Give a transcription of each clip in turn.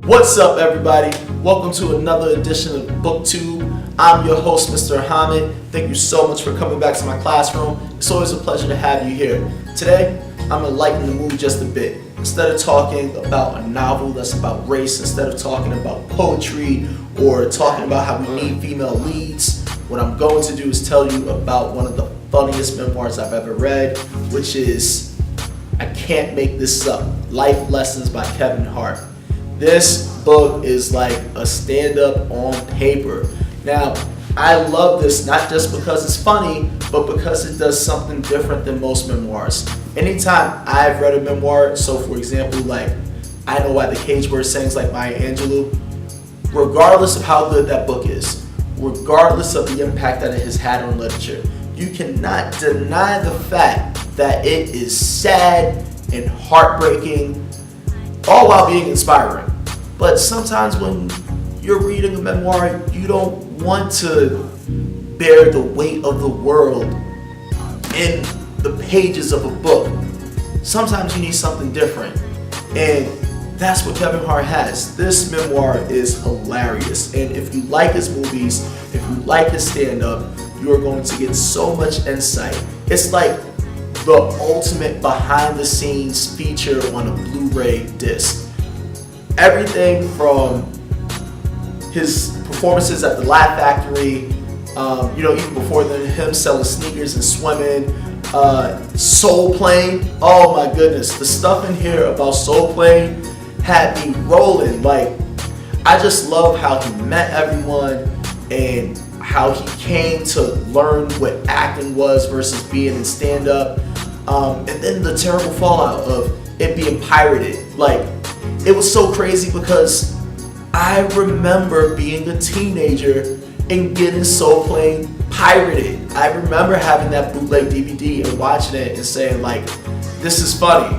What's up, everybody? Welcome to another edition of BookTube. I'm your host, Mr. Ahamad. Thank you so much for coming back to my classroom. It's always a pleasure to have you here. Today, I'm gonna lighten the mood just a bit. Instead of talking about a novel that's about race, instead of talking about poetry or talking about how we need female leads, what I'm going to do is tell you about one of the funniest memoirs I've ever read, which is I Can't Make This Up, Life Lessons by Kevin Hart. This book is like a stand-up on paper. Now, I love this not just because it's funny, but because it does something different than most memoirs. Anytime I've read a memoir, so for example, like I Know Why the Cage Bird Sings, like Maya Angelou, regardless of how good that book is, regardless of the impact that it has had on literature, you cannot deny the fact that it is sad and heartbreaking, all while being inspiring. But sometimes when you're reading a memoir, you don't want to bear the weight of the world in the pages of a book. Sometimes you need something different. And that's what Kevin Hart has. This memoir is hilarious. And if you like his movies, if you like his stand-up, you are going to get so much insight. It's like the ultimate behind-the-scenes feature on a Blu-ray disc. Everything from his performances at the Laugh Factory, even before then, him selling sneakers and swimming, Soul Plane. Oh my goodness, the stuff in here about Soul Plane had me rolling. Like, I just love how he met everyone and how he came to learn what acting was versus being in stand-up. And then the terrible fallout of it being pirated. Like, it was so crazy because I remember being a teenager and getting Soul Plane pirated. I remember having that bootleg DVD and watching it and saying, like, this is funny.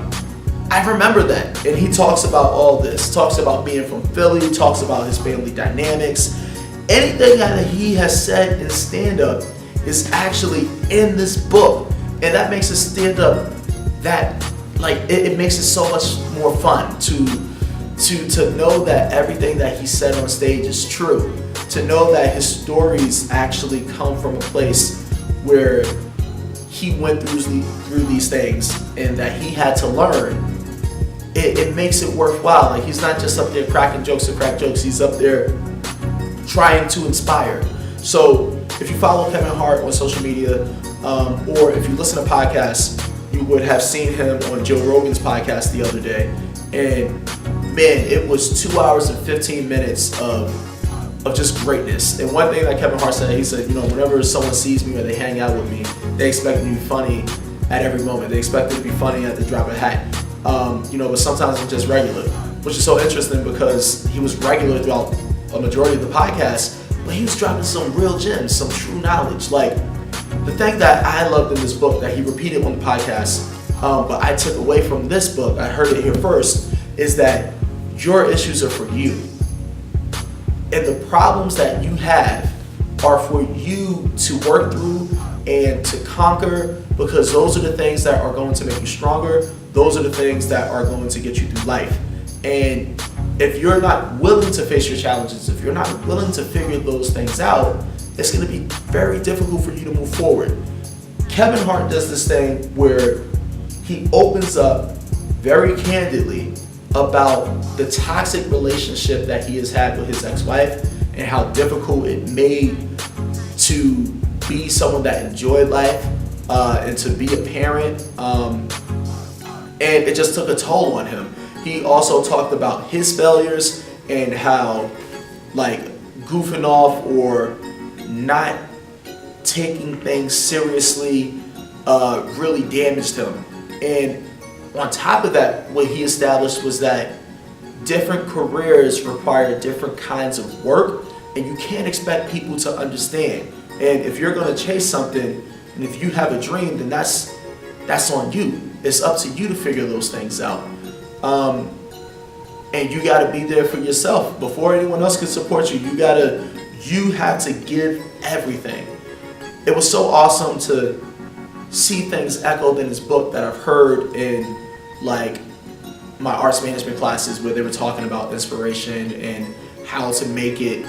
I remember that. And he talks about all this. Talks about being from Philly, talks about his family dynamics. Anything that he has said in stand-up is actually in this book. And that makes it stand-up that, like, it makes it so much more fun to know that everything that he said on stage is true, to know that his stories actually come from a place where he went through these things and that he had to learn. It makes it worthwhile. Like, he's not just up there cracking jokes to crack jokes, he's up there trying to inspire. So if you follow Kevin Hart on social media, or if you listen to podcasts, you would have seen him on Joe Rogan's podcast the other day. And man, it was 2 hours and 15 minutes of just greatness. And one thing that Kevin Hart said, he said, whenever someone sees me or they hang out with me, they expect me to be funny at every moment. They expect me to be funny at the drop of a hat. But sometimes I'm just regular, which is so interesting because he was regular throughout a majority of the podcast, but he was dropping some real gems, some true knowledge. Like, the thing that I loved in this book that he repeated on the podcast, but I took away from this book, I heard it here first, is that your issues are for you. And the problems that you have are for you to work through and to conquer, because those are the things that are going to make you stronger. Those are the things that are going to get you through life. And if you're not willing to face your challenges, if you're not willing to figure those things out, it's going to be very difficult for you to move forward. Kevin Hart does this thing where he opens up very candidly about the toxic relationship that he has had with his ex-wife and how difficult it made to be someone that enjoyed life and to be a parent. And it just took a toll on him. He also talked about his failures and how, like, goofing off or not taking things seriously really damaged him. And on top of that, what he established was that different careers require different kinds of work, and you can't expect people to understand. And if you're going to chase something, and if you have a dream, then that's on you. It's up to you to figure those things out. And you got to be there for yourself. Before anyone else can support you, you have to give everything. It was so awesome to see things echoed in his book that I've heard in, like, my arts management classes where they were talking about inspiration and how to make it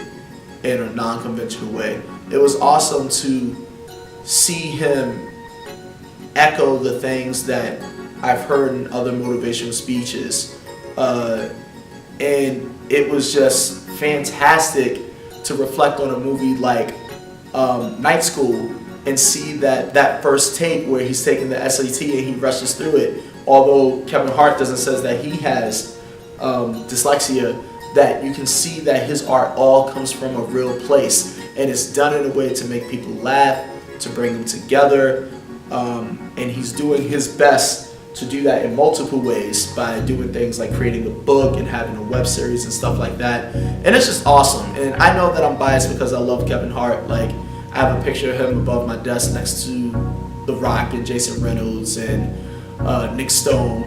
in a non-conventional way. It was awesome to see him echo the things that I've heard in other motivational speeches. And it was just fantastic to reflect on a movie like Night School and see that first take where he's taking the SAT and he rushes through it. Although Kevin Hart doesn't say that he has dyslexia, that you can see that his art all comes from a real place, and it's done in a way to make people laugh, to bring them together, and he's doing his best to do that in multiple ways by doing things like creating a book and having a web series and stuff like that. And it's just awesome. And I know that I'm biased because I love Kevin Hart. Like, I have a picture of him above my desk next to The Rock and Jason Reynolds and Nick Stone,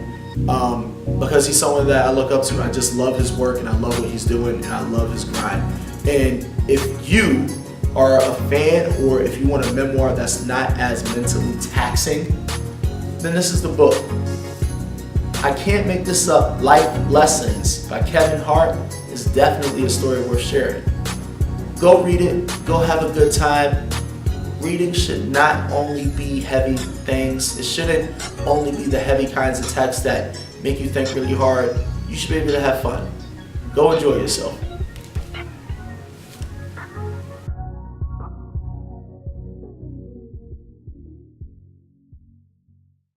because he's someone that I look up to. I just love his work and I love what he's doing and I love his grind. And if you are a fan, or if you want a memoir that's not as mentally taxing, then this is the book. I Can't Make This Up: Life Lessons by Kevin Hart is definitely a story worth sharing. Go read it, go have a good time. Reading should not only be heavy things. It shouldn't only be the heavy kinds of texts that make you think really hard. You should be able to have fun. Go enjoy yourself.